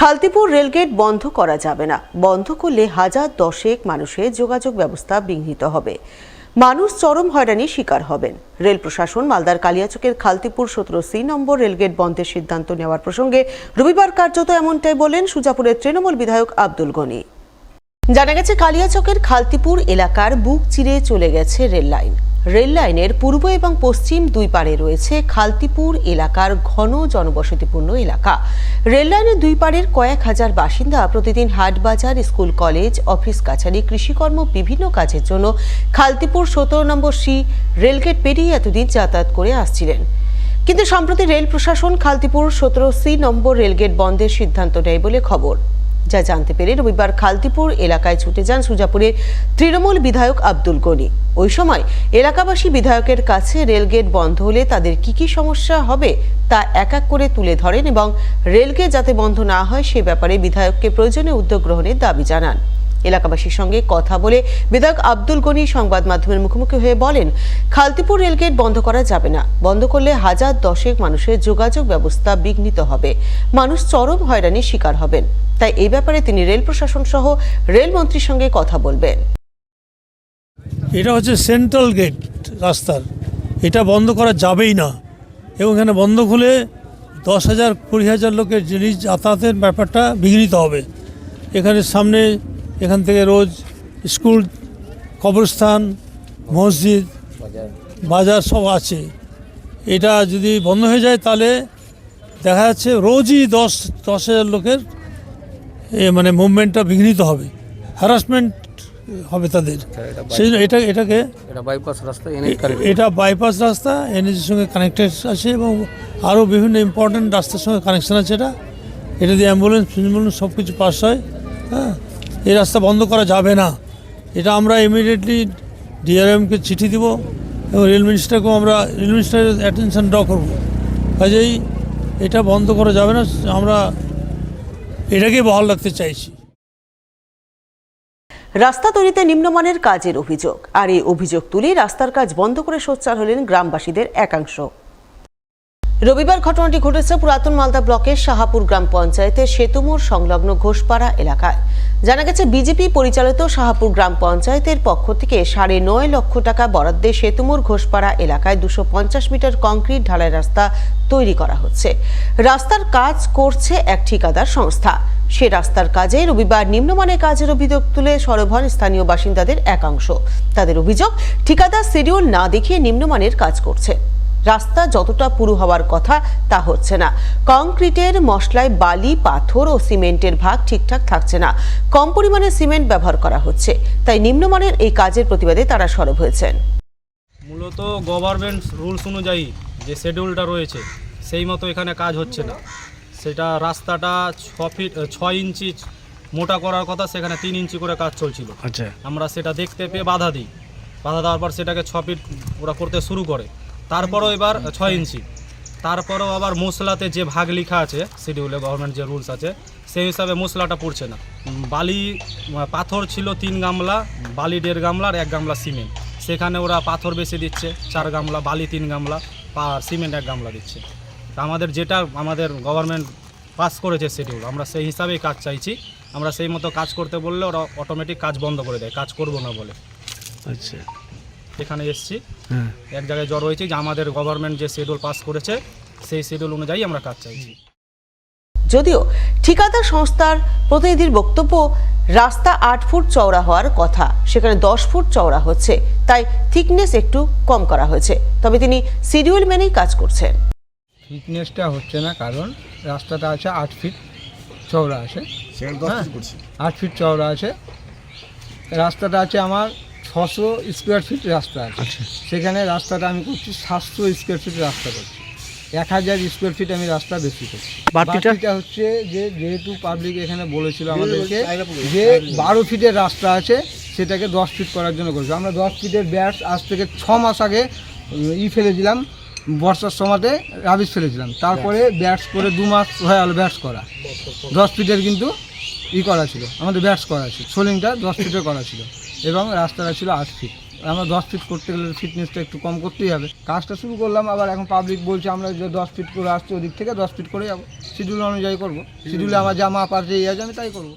Khaltipur rail gate বন্ধ করা যাবে না। বন্ধ করলে হাজার দশেক মানুষের যোগাযোগ ব্যবস্থা বিঘ্নিত হবে, মানুষ চরম হয়রানির শিকার হবেন। রেল প্রশাসন মালদার কালিয়াচকের খালতিপুর 17C নম্বর রেলগেট বন্ধের সিদ্ধান্ত নেওয়ার প্রসঙ্গে রবিবার কার্যত এমনটাই বলেন সুজাপুরের তৃণমূল বিধায়ক আব্দুল গনি। জানা গেছে, কালিয়াচকের খালতিপুর এলাকার বুক চিরে চলে গেছে রেল লাইন। রেল লাইনের পূর্ব এবং পশ্চিম দুই পারে রয়েছে খালতিপুর এলাকার ঘন জনবসতিপূর্ণ এলাকা। রেল লাইনের দুই পারের কয়েক হাজার বাসিন্দা প্রতিদিন হাট বাজার, স্কুল, কলেজ, অফিস কাছারি, কৃষিকর্ম বিভিন্ন কাজের জন্য খালতিপুর 17 নম্বর C রেলগেট পেরিয়ে এতদিন যাতায়াত করে আসছিলেন। কিন্তু সম্প্রতি রেল প্রশাসন খালতিপুর 17C নম্বর রেলগেট বন্ধের সিদ্ধান্ত নেয় বলে খবর। যা জানতে পেরে রবিবার খালতিপুর এলাকায় ছুটে যান সুজাপুরের তৃণমূল বিধায়ক আব্দুল গনি। ওই সময় এলাকাবাসী বিধায়কের কাছে রেলগেট বন্ধ হলে তাদের কি সমস্যা হবে তা এক এক করে তুলে ধরেন এবং রেলগেট যাতে বন্ধ না হয় সে ব্যাপারে বিধায়ককে প্রয়োজনীয় উদ্যোগ গ্রহণের দাবি জানান। এলাকাবাসীর সঙ্গে কথা বলে বিধায়ক আব্দুল গনি সংবাদ মাধ্যমের মুখোমুখি হয়ে বলেন, খালতিপুর রেলগেট বন্ধ করা যাবে না। বন্ধ করলে হাজার দশেক মানুষের যোগাযোগ ব্যবস্থা বিঘ্নিত হবে, মানুষ চরম হয়রানির শিকার হবেন। তাই এই ব্যাপারে তিনি রেল প্রশাসন সহ রেলমন্ত্রীর সঙ্গে কথা বলবেন। এটা হচ্ছে সেন্ট্রাল গেট রাস্তার, এটা বন্ধ করা যাবেই না এবং এখানে বন্ধ খুলে 10,000-20,000 লোকের জিনিস যাতায়াতের ব্যাপারটা বিঘ্নিত হবে। এখানে সামনে এখান থেকে রোজ স্কুল, কবরস্থান, মসজিদ, বাজার সব আছে। এটা যদি বন্ধ হয়ে যায় তাহলে দেখা যাচ্ছে রোজই 10,000 লোকের মানে মুভমেন্টটা বিঘ্নিত হবে, হ্যারাসমেন্ট হবে তাদের। সেই জন্য এটা বাইপাস রাস্তা এনএজির সঙ্গে কানেক্টেড আছে এবং আরও বিভিন্ন ইম্পর্টেন্ট রাস্তার সঙ্গে কানেকশান আছে। এটা দিয়ে অ্যাম্বুলেন্স সব কিছু পাস হয়। হ্যাঁ, এই রাস্তা বন্ধ করা যাবে না। এটা আমরা ইমিডিয়েটলি ডিআরএমকে চিঠি দিব এবং রেল মিনিস্টারকেও আমরা রেল মিনিস্টারের অ্যাটেনশন ড্র করব। কাজেই এটা বন্ধ করা যাবে না, আমরা এটাকে বহাল রাখতে চাইছি। রাস্তা তৈরিতে নিম্নমানের কাজের অভিযোগ, আর এই অভিযোগ তুলে রাস্তার কাজ বন্ধ করে সোচ্চার হলেন গ্রামবাসীদের একাংশ। রবিবার ঘটনাটি ঘটেছে পুরাতন মালদা ব্লকের শাহাপুর গ্রাম পঞ্চায়েতের সেতুমোড় সংলগ্ন ঘোষপাড়া এলাকায়। জানা গেছে, বিজেপি পরিচালিত শাহাপুর গ্রাম পঞ্চায়েতের পক্ষ থেকে 9.5 লক্ষ টাকা বরাদ্দে সেতুমোড় ঘোষপাড়া এলাকায় 250 মিটার কংক্রিট ঢালাই রাস্তা তৈরি করা হচ্ছে। রাস্তার কাজ করছে এক ঠিকাদার সংস্থা। সে রাস্তার কাজে রবিবার নিম্নমানের কাজের অভিযোগ তুলে সরব হন স্থানীয় বাসিন্দাদের একাংশ। তাদের অভিযোগ, ঠিকাদার শিডিউল না দেখিয়ে নিম্নমানের কাজ করছে। রাস্তা যতটা পুরো হওয়ার কথা তা হচ্ছে না। কংক্রিটের মশলায় বালি, পাথর ও সিমেন্টের ভাগ ঠিকঠাক থাকছে না। কম পরিমাণে সিমেন্ট ব্যবহার করা হচ্ছে। তাই নিম্নমানের এই কাজের প্রতিবাদে তারা সরব হয়েছেন। মূলত গভর্নমেন্ট রুলস অনুযায়ী যে শিডিউলটা রয়েছে সেই মতো এখানে কাজ হচ্ছে না। সেটা রাস্তাটা 6 ইঞ্চি মোটা করার কথা, সেখানে 3 ইঞ্চি করে কাজ চলছিল। আচ্ছা, আমরা সেটা দেখতে পেয়ে বাধা দিই। বাধা দেওয়ার পর সেটাকে 6 ফিট ওরা করতে শুরু করে। তারপরেও এবার 6 ইঞ্চি। তারপরেও আবার মশলাতে যে ভাগ লেখা আছে শিডিউলে, গভর্নমেন্ট যে রুলস আছে সেই হিসাবে মশলাটা পড়ছে না। বালি, পাথর ছিল 3 গামলা, বালি 1.5 গামলা আর 1 গামলা সিমেন্ট। সেখানে ওরা পাথর বেশি দিচ্ছে 4 গামলা, বালি 3 গামলা আর সিমেন্ট 1 গামলা দিচ্ছে। আমাদের গভর্নমেন্ট পাস করেছে শিডিউল, আমরা সেই হিসাবেই কাজ চাইছি। আমরা সেই মতো কাজ করতে বললে ওরা অটোমেটিক কাজ বন্ধ করে দেয়, কাজ করবো না বলে। আচ্ছা, এখানে এসছি, এক জায়গায় জড়ো হয়েছি যে আমাদের গভর্নমেন্ট যে শিডিউল পাস করেছে সেই শিডিউল অনুযায়ী আমরা কাজ চাইছি। যদিও ঠিকাদার সংস্থার প্রতিনিধির বক্তব্য, রাস্তা 8 ফুট চওড়া হওয়ার কথা, সেখানে 10 ফুট চওড়া হচ্ছে, তাই থিকনেস একটু কম করা হয়েছে। তবে তিনি শিডিউল মেনেই কাজ করছেন। থিকনেসটা হচ্ছে না, কারণ রাস্তাটা আছে 8 ফিট চওড়া আছে, 8 ফিট চওড়া আছে। রাস্তাটা আছে আমার 600 স্কোয়ার ফিট রাস্তা আছে। সেখানে রাস্তাটা আমি করছি 700 স্কোয়ার ফিট রাস্তা করছি। 1000 স্কোয়ার ফিট আমি রাস্তা বেশি করছি। বাকিটা হচ্ছে যে যেহেতু পাবলিক এখানে বলেছিল আমাদেরকে যে 12 ফিটের রাস্তা আছে, সেটাকে 10 ফিট করার জন্য করেছি। আমরা 10 ফিটের ব্যাস আজ থেকে 6 মাস আগে ফেলেছিলাম, বর্ষার সময়তে রাবিশ ফেলেছিলাম। তারপরে ব্যাটস করে 2 মাস হয়ে গেল ব্যাটস করা। 10 ফিটের কিন্তু করা ছিল, আমাদের ব্যাটস করা ছিল, সোলিংটা 10 ফিটের করা ছিল এবং রাস্তাটা ছিল 8 ফিট। আমরা 10 ফিট করতে গেলে ফিটনেসটা একটু কম করতেই হবে। কাজটা শুরু করলাম, আবার এখন পাবলিক বলছে আমরা যে 10 ফিট করে আসছি, ওদিক থেকে 10 ফিট করে যাবো, শিডিউল অনুযায়ী করবো। শিডিউলে আমার যা মাপ আছে এই আছে আমি তাই করবো।